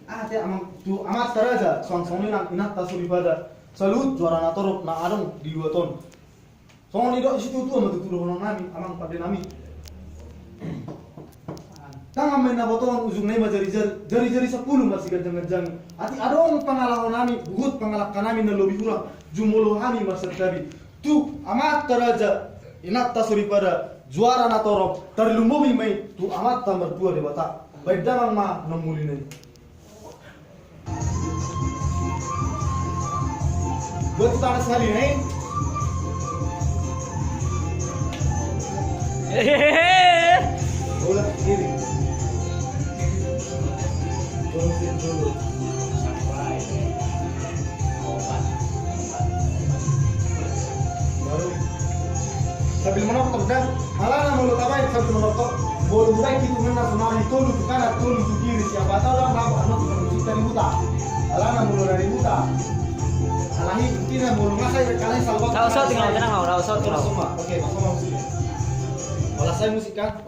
Ate amang tu amat taraja song nak inat tasuri pada salut juara na torop na arong di 2 ton. Song ni do situ tu ama tu hono nami amang pada nami. Tang amai na boton ujung nai jari 10 masih gajang-gajang. Ati arong pangalahon nami bugut pangalak kanami na lobi hura jumolo kami masar tabi. Tu amat taraja inat tasuri pada juara na torop terlumbomi mai tu amat tamar tua de bata. Baik damang ma namulin. Buat tanah sekali nih. Bola kiri. Dulu. Sampai obat. Baru. Sambil menonton dan halana mulut apa yang sambil menonton. Bolu baik itu mana senang itu lu kanan lu kiri siapa tahu lah apa anak musik dari buta. Halana mulut dari buta. Alahi kita mau ngasih kalian salvat. Tahu tinggal tenang mau, tahu Oke, masuk musik. Malah saya musik kan.